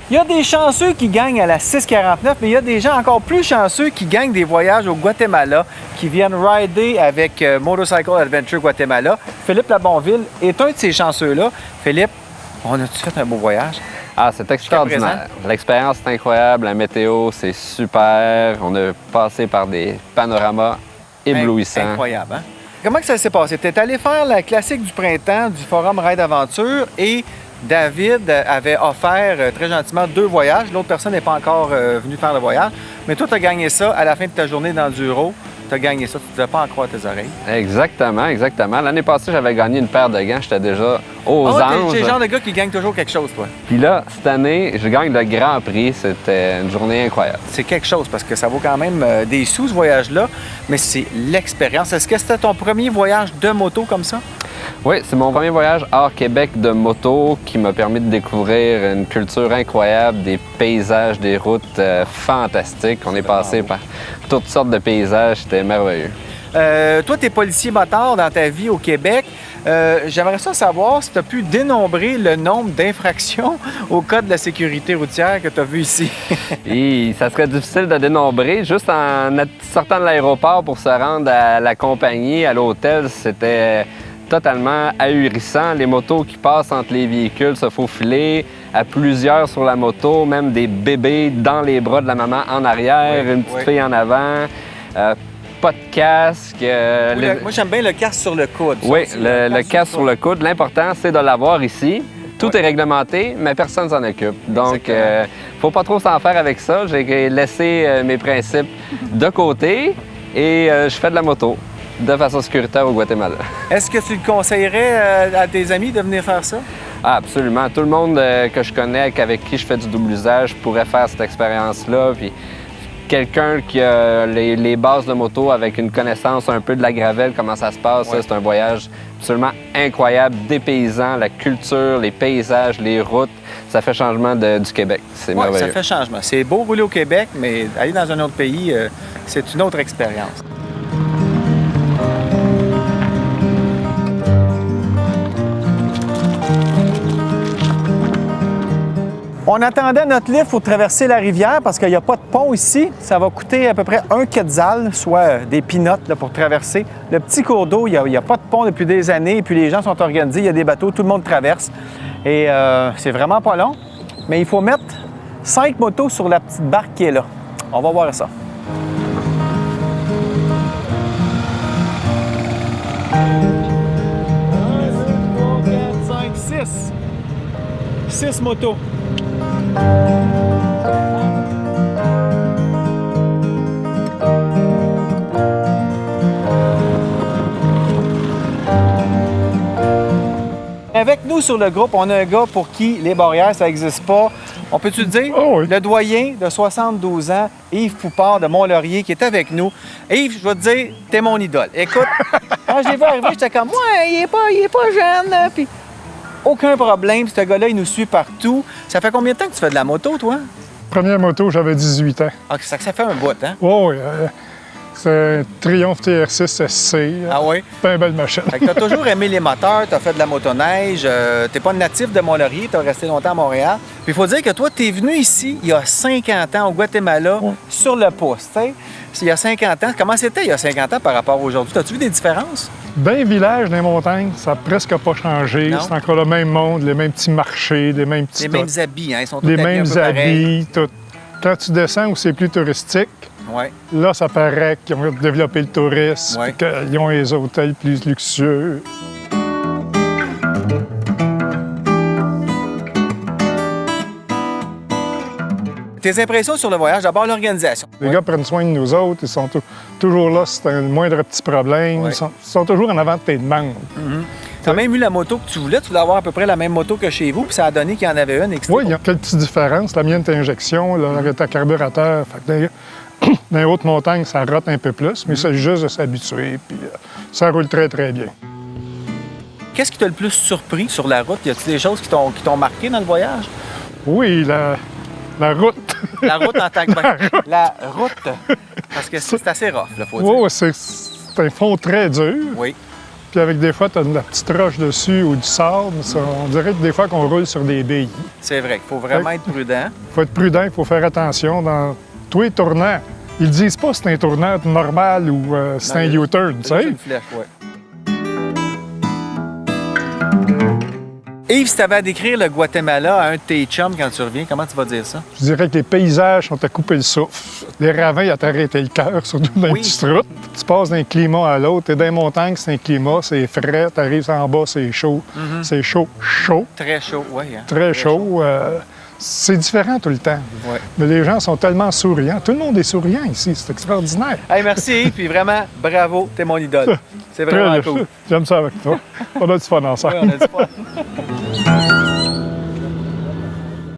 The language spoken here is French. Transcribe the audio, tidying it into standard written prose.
Il y a des chanceux qui gagnent à la 649, mais il y a des gens encore plus chanceux qui gagnent des voyages au Guatemala, qui viennent rider avec Motorcycle Adventure Guatemala. Philippe Labonville est un de ces chanceux-là. Philippe, on a-tu fait un beau voyage? Ah, c'est extraordinaire. L'expérience est incroyable, la météo, c'est super. On a passé par des panoramas éblouissants. Incroyable, hein? Comment que ça s'est passé? Tu es allé faire la classique du printemps du Forum Ride Aventure et David avait offert très gentiment 2 voyages. L'autre personne n'est pas encore venue faire le voyage. Mais toi, tu as gagné ça à la fin de ta journée d'enduro. Tu as gagné ça. Tu ne devais pas en croire tes oreilles. Exactement, exactement. L'année passée, j'avais gagné une paire de gants. J'étais déjà aux anges. T'es le genre de gars qui gagne toujours quelque chose, toi. Puis là, cette année, je gagne le Grand Prix. C'était une journée incroyable. C'est quelque chose parce que ça vaut quand même des sous, ce voyage-là. Mais c'est l'expérience. Est-ce que c'était ton premier voyage de moto comme ça? Oui, c'est mon premier voyage hors Québec de moto qui m'a permis de découvrir une culture incroyable, des paysages, des routes fantastiques. On est passé par toutes sortes de paysages, c'était merveilleux. Toi, tu es policier motard dans ta vie au Québec. J'aimerais ça savoir si tu as pu dénombrer le nombre d'infractions au Code de la sécurité routière que tu as vu ici. Et ça serait difficile de dénombrer. Juste en sortant de l'aéroport pour se rendre à la compagnie, à l'hôtel, c'était totalement ahurissant. Les motos qui passent entre les véhicules se faufiler à plusieurs sur la moto, même des bébés dans les bras de la maman en arrière, une petite fille en avant, pas de casque. Moi, j'aime bien le casque sur le coude. Oui, le casque sur le coude. L'important, c'est de l'avoir ici. Tout est réglementé, mais personne ne s'en occupe. Donc, faut pas trop s'en faire avec ça. J'ai laissé mes principes de côté et je fais de la moto de façon sécuritaire au Guatemala. Est-ce que tu le conseillerais à tes amis de venir faire ça? Ah, absolument. Tout le monde que je connais, avec qui je fais du double usage, pourrait faire cette expérience-là. Puis quelqu'un qui a les bases de moto avec une connaissance un peu de la gravelle, comment ça se passe, c'est un voyage absolument incroyable, dépaysant, la culture, les paysages, les routes. Ça fait changement du Québec. C'est merveilleux. Ça fait changement. C'est beau rouler au Québec, mais aller dans un autre pays, c'est une autre expérience. On attendait notre lift pour traverser la rivière parce qu'il n'y a pas de pont ici. Ça va coûter à peu près 1 quetzal, soit des peanuts pour traverser. Le petit cours d'eau, il n'y a pas de pont depuis des années. Et puis les gens sont organisés, il y a des bateaux, tout le monde traverse. Et c'est vraiment pas long. Mais il faut mettre 5 motos sur la petite barque qui est là. On va voir ça. 6 motos. Avec nous sur le groupe, on a un gars pour qui les barrières, ça n'existe pas. On peut-tu le dire? Oh oui. Le doyen de 72 ans, Yves Poupard de Mont-Laurier, qui est avec nous. Yves, je vais te dire, t'es mon idole. Écoute, quand je l'ai vu arriver, j'étais comme, ouais, il est pas jeune. Puis aucun problème, ce gars-là, il nous suit partout. Ça fait combien de temps que tu fais de la moto, toi? Première moto, j'avais 18 ans. Ah, ça fait un bout, hein? Oui, c'est un Triumph TR6 SC. Ah oui? C'est une belle machine. Fait que t'as toujours aimé les moteurs, t'as fait de la motoneige, t'es pas natif de Mont-Laurier, t'as resté longtemps à Montréal. Puis il faut dire que toi, t'es venu ici il y a 50 ans au Guatemala, sur le pouce, tu sais. Il y a 50 ans. Comment c'était il y a 50 ans par rapport à aujourd'hui? T'as-tu vu des différences? Ben village dans les montagnes, ça n'a presque pas changé. Non? C'est encore le même monde, les mêmes petits marchés, les mêmes petits... Les mêmes habits, hein? Ils sont tous les habillés mêmes un peu pareil. habits, tout. Quand tu descends où c'est plus touristique, Ouais. là, ça paraît qu'ils ont développé le tourisme, Ouais. puis qu'ils ont les hôtels plus luxueux. Tes impressions sur le voyage, d'abord l'organisation. Les gars prennent soin de nous autres, ils sont toujours là si c'est un moindre petit problème. Ouais. Ils sont toujours en avant de tes demandes. Tu as même eu la moto que tu voulais avoir à peu près la même moto que chez vous, puis ça a donné qu'il y en avait une. Oui, il y a quelques petites différences. La mienne est injection, là, est à carburateur. Fait que dans les hautes montagnes, ça rote un peu plus, mais il s'agit juste de s'habituer, puis ça roule très, très bien. Qu'est-ce qui t'a le plus surpris sur la route? Y a-t-il des choses qui t'ont marqué dans le voyage? Oui, la route. La route en tant que... La route, parce que c'est assez rough, là, faut dire. Oui, c'est un fond très dur. Oui. puis avec des fois, tu as de la petite roche dessus ou du sable. On dirait que des fois qu'on roule sur des billes. C'est vrai qu'il faut vraiment être prudent. Il faut être prudent, il faut faire attention dans tous les tournants. Ils disent pas si c'est un tournant normal ou c'est un U-turn, tu sais. Une flèche, ouais. Yves, si tu avais à décrire le Guatemala à un de tes chums quand tu reviens, comment tu vas dire ça? Je dirais que les paysages sont à couper le souffle. Les ravins, ils ont arrêté le cœur, surtout dans les petites routes. Tu passes d'un climat à l'autre. T'es dans les montagnes, c'est un climat, c'est frais. T'arrives en bas, c'est chaud. C'est chaud, chaud. Très chaud, oui. Hein? Très chaud. C'est différent tout le temps. Ouais. Mais les gens sont tellement souriants. Tout le monde est souriant ici. C'est extraordinaire. Hey, merci Yves, puis vraiment, bravo, t'es mon idole. C'est vraiment Très cool. J'aime ça avec toi. On a du fun ensemble. Ouais, on a du fun.